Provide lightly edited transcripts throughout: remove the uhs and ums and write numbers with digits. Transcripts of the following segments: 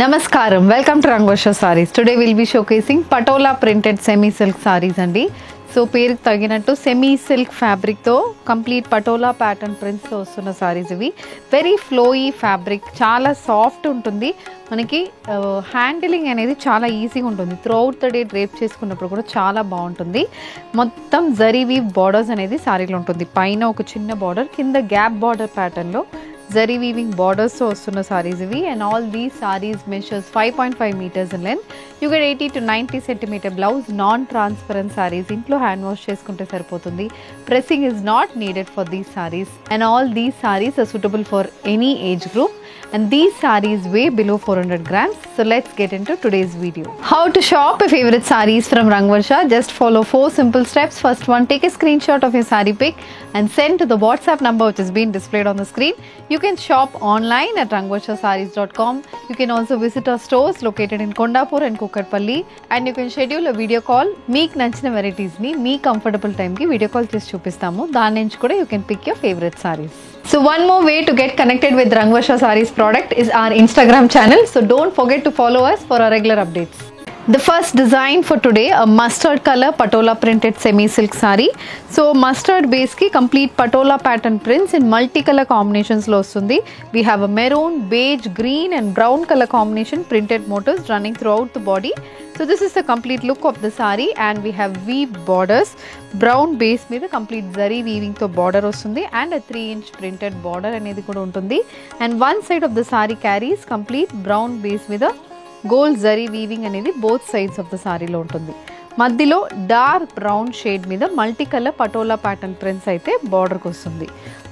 Namaskaram, welcome to Rangvarsha Sarees. Today we'll be showcasing Patola printed semi silk sarees andi. So పేరుకి తగినట్టు semi silk fabric తో complete patola pattern prints తో వస్తున్న సారీస్ ఇవి. Very flowy fabric, చాలా soft ఉంటుంది. మనకి హ్యాండిలింగ్ అనేది చాలా ఈజీగా ఉంటుంది. Through out the day drape చేసుకున్నప్పుడు కూడా చాలా బాగుంటుంది. మొత్తం జరీ వీవ్ బార్డర్స్ అనేది సారీలో ఉంటుంది. పైన ఒక చిన్న బార్డర్, కింద గ్యాప్ బార్డర్ ప్యాటర్న్లో జరీ వీవింగ్ బార్డర్స్ తో వస్తున్న సారీస్ ఇవి. And all these saris measures 5.5 meters in length. You get 80 to 90 centimeter blouse, non-transparent sarees. ఇంట్లో హ్యాండ్ వాష్ చేసుకుంటే సరిపోతుంది. Pressing is not needed for these sarees. And all these sarees are suitable for any age group. And these sarees weigh below 400 grams. So let's get into today's video. How to shop your favorite sarees from Rangvarsha? Just follow 4 simple steps. First one, take a screenshot of your saree pic and send to the WhatsApp number which is being displayed on the screen. You can shop online at rangvarshasarees.com. You can also visit our stores located in Kondapur and Kukatpalli, and you can schedule a video call. Meek nachina varieties ni mee comfortable time ki video call chesi chupistamu. Dani nunchi kuda you can pick your favorite sarees. So one more way to get connected with Rangvarsha Sarees product is our Instagram channel. So don't forget to follow us for our regular updates. The first design for today, a mustard color patola printed semi silk saree. So mustard base ki complete patola pattern prints in multicolor combinations lo vastundi. We have a maroon, beige, green and brown color combination printed motifs running throughout the body. So this is the complete look of the saree, and we have weaved borders. Brown base మీద complete zari weaving తో border వస్తుంది, and a 3-inch printed border అనేది కూడా ఉంటుంది. And one side of the saree carries complete brown base మీద gold zari weaving అనేది both sides of the సారీలో ఉంటుంది. మధ్యలో డార్క్ బ్రౌన్ షేడ్ మీద multi colour patola pattern prints అయితే బార్డర్కి వస్తుంది.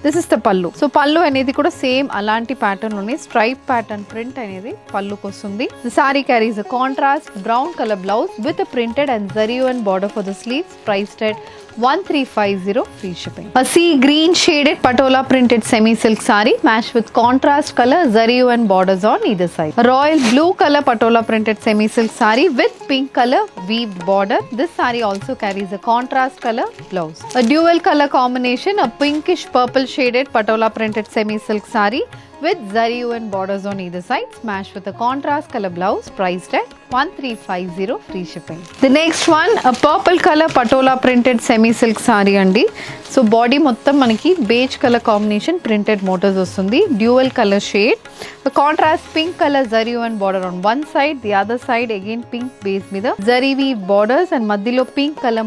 This is the pallu. So పల్లు అనేది కూడా సేమ్ అలాంటి ప్యాటర్న్లోనే స్ట్రైప్ ప్యాటర్న్ ప్రింట్ అనేది పల్లుకి వస్తుంది. The sari carries a contrast brown colour blouse with printed and zari and border for the sleeves. Priced at 1350 free shipping. A sea green shaded patola printed semi silk saree matched with contrast color zari and borders on either side. A royal blue color patola printed semi silk saree with pink color weaved border. This saree also carries a contrast color blouse. A dual color combination, a pinkish purple shaded patola printed semi silk saree with zari and borders on either side, smashed with a contrast color blouse. Priced at 1350 free shipping. The next one, a purple color patola printed semi silk saree andi. So body మొత్తం మనకి beige color combination printed motifs వస్తుంది. Dual color shade, a contrast pink color zari and border on one side, the other side again pink base మీద zari weave borders, and మధ్యలో pink color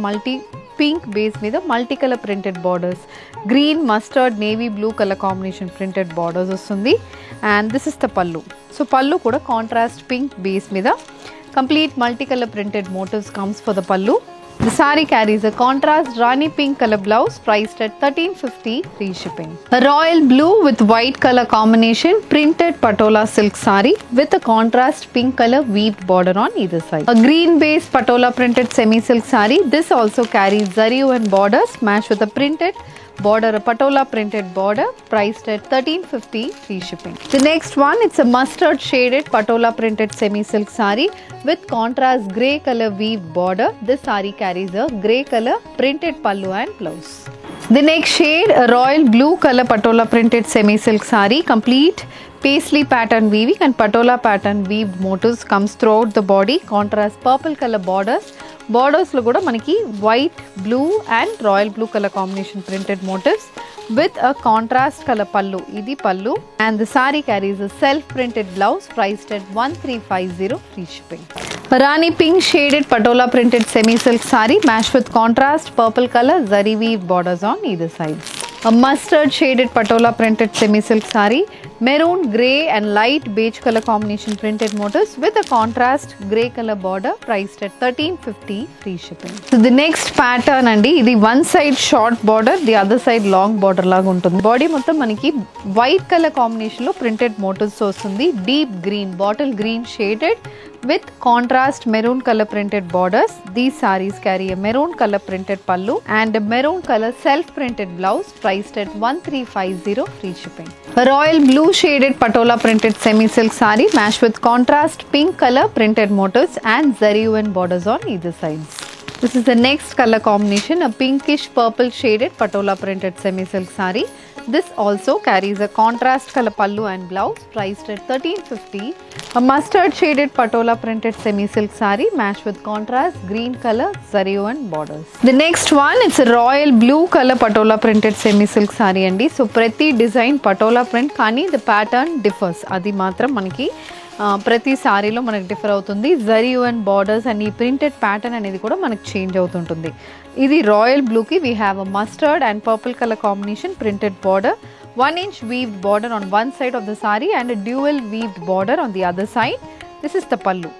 pink base మీద multi colour printed borders. Green, mustard, navy blue colour combination printed borders వస్తుంది. And this is the pallu. So pallu కూడా contrast pink base మీద complete multi colour printed motifs comes for the pallu. The saree carries a contrast Rani pink color blouse, priced at 1350 free shipping. A royal blue with white color combination printed patola silk saree with a contrast pink color weaved border on either side. A green base patola printed semi silk saree. This also carries zari and borders matched with a printed border, a patola printed border, priced at 1350 free shipping. The next one, it's a mustard shaded patola printed semi silk saree with contrast grey color weave border. This saree carries a grey color printed pallu and blouse. The next shade, a royal blue color patola printed semi silk saree, complete paisley pattern weaving and patola pattern weaved motifs comes throughout the body. Contrast purple color borders. Borders లో కూడా మనకి white, blue and royal blue colour combination printed motifs with a contrast colour pallu. ఇది pallu. And the sari carries a self printed blouse. Priced at 1350 free shipping. Rani pink shaded patola printed semi silk saree matched with contrast purple color zari weave borders on either side. A mustard shaded patola printed semi silk saree, maroon, grey and light beige color combination printed motifs with a contrast grey color border. Priced at 1350 free shipping. So the next pattern andi, idi one side short border, the other side long border laga untundi. Body మొత్తం మనకి white color combination లో printed motifs వస్తుంది. Deep green, bottle green shaded with contrast maroon color printed borders. These sarees carry a maroon color printed pallu and a maroon color self printed blouse. Priced at 1350 free shipping. A royal blue shaded patola printed semi silk saree matched with contrast pink color printed motifs and zari and borders on either sides. This is the next color combination, a pinkish purple shaded patola printed semi silk saree This also carries a contrast color pallu and blouse priced at 1350. A mustard shaded patola printed semi-silk saree matched with contrast green color zari and borders. The next one, it's a royal blue color patola printed semi-silk saree andi. So prati design patola print kani the pattern differs. Adi matram manaki ప్రతి సారీలో మనకి differ అవుతుంది. Zari and borders and ఈ printed pattern అనేది కూడా మనకి change అవుతుంటుంది. ఇది రాయల్ బ్లూకి we have a mustard and purple colour combination printed border, 1 inch weaved border on one side of the saree and a dual weaved border on the other side. This is the pallu,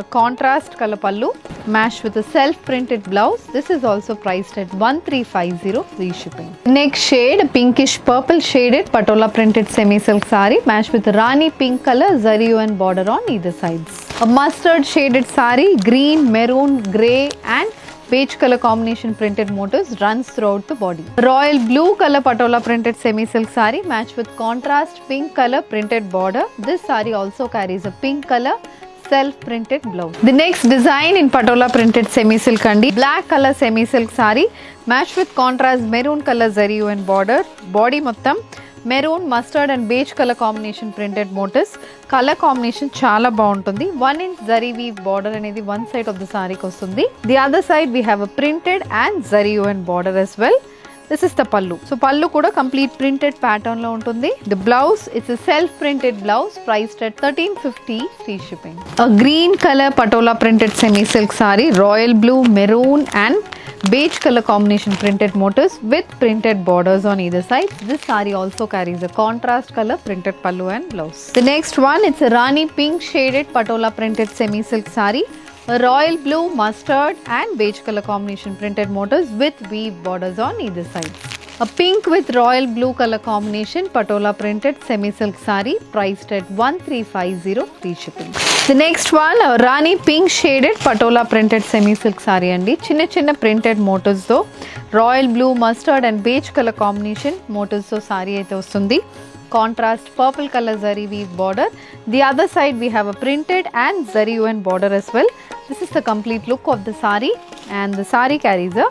a contrast color pallu matched with a self printed blouse. This is also priced at 1350 free shipping. Next shade, a pinkish purple shaded patola printed semi silk saree matched with rani pink color zari and border on either sides. A mustard shaded saree, green, maroon, grey and beige color combination printed motifs runs throughout the body. Royal blue color patola printed semi silk saree matched with contrast pink color printed border. This saree also carries a pink color self printed blouse. The next design in patola printed semi silk andi, black color semi silk saree matched with contrast maroon color zari and border. Body mottam maroon, mustard and beige colour combination printed motifs. Colour combination చాలా బాగుంటుంది. 1 inch zari weave border అనేది one side of the సారీకి వస్తుంది. The other side we have a printed and zari and border as well. This is the pallu. So pallu kuda complete printed pattern lo untundi. The blouse, it's a self printed blouse priced at 1350 free shipping. A green color patola printed semi silk saree, royal blue, maroon and beige color combination printed motifs with printed borders on either side. This saree also carries a contrast color printed pallu and blouse. The next one, it's a rani pink shaded patola printed semi silk saree, a royal blue, mustard and beige color combination printed motifs with weave borders on either side. A pink with royal blue color combination patola printed semi silk saree priced at 1350 free shipping. The next one, a rani pink shaded patola printed semi silk saree andi. Chinna printed motifs tho royal blue, mustard and beige color combination motifs tho saree aithe vastundi. Contrast purple color zari weave border. The other side we have a printed and zari and border as well. This is the complete look of the saree and the saree carries a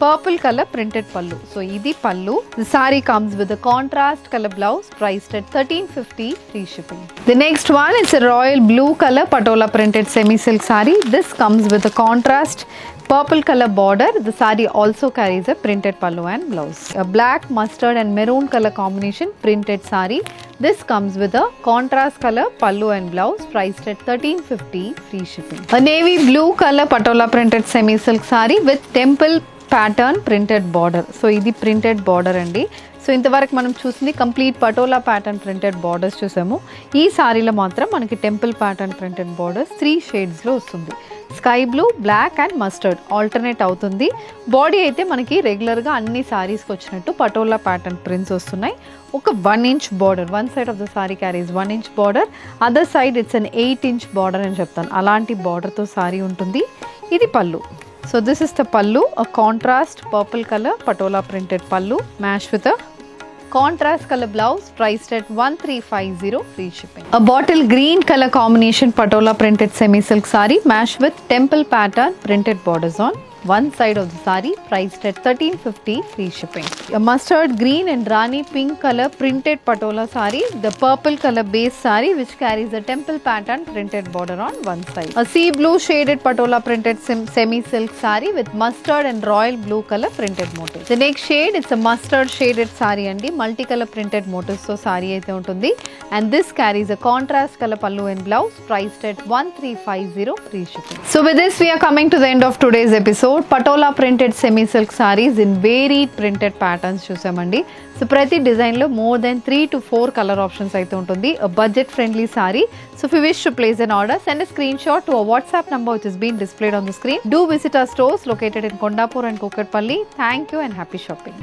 purple color printed pallu. So idi pallu. The saree comes with a contrast color blouse priced at 1350 free shipping. The next one is a royal blue color patola printed semi silk saree. This comes with a contrast purple color border. The saree also carries a printed pallu and blouse. A black, mustard and maroon color combination printed saree. This comes with a contrast color pallu and blouse priced at 1350 free shipping. A navy blue color patola printed semi silk saree with temple pattern printed border. So ఇది printed border అండి. సో ఇంతవరకు మనం చూసింది complete patola pattern printed borders చూసాము. ఈ సారీలో మాత్రం మనకి టెంపుల్ ప్యాటర్న్ ప్రింటెడ్ బార్డర్స్ 3 షేడ్స్లో వస్తుంది. Sky blue, black and mustard alternate అవుతుంది. బాడీ అయితే మనకి రెగ్యులర్గా అన్ని సారీస్కి వచ్చినట్టు పటోలా ప్యాటర్న్ ప్రింట్స్ వస్తున్నాయి. ఒక 1 inch border, one side of the sari carries 1 inch border, other side it's an 8 inch border అని చెప్తాను. అలాంటి బార్డర్తో సారీ ఉంటుంది. ఇది పళ్ళు. So this is the pallu, a contrast purple color patola printed pallu matched with a contrast color blouse priced at 1350 free shipping. A bottle green color combination patola printed semi silk saree matched with temple pattern printed borders on one side of the saree priced at 1350 free shipping. A mustard green and rani pink color printed patola saree, the purple color base saree which carries a temple pattern printed border on one side. A sea blue shaded patola printed semi silk saree with mustard and royal blue color printed motif. The next shade, it's a mustard shaded saree andi, multicolor printed motifs so saree aithe untundi, and this carries a contrast color pallu and blouse priced at 1350 free shipping. So with this we are coming to the end of today's episode. Patola printed semi silk saris in varied printed patterns చూసామండి. So ప్రతి డిజైన్లో more than 3 to 4 colour options అయితే ఉంటుంది. Budget friendly sorry. So if you wish to place an order, send a screenshot to a WhatsApp number which is being displayed on the screen. Do visit our stores located in Kondapur and Kukatpalli. Thank you and happy shopping.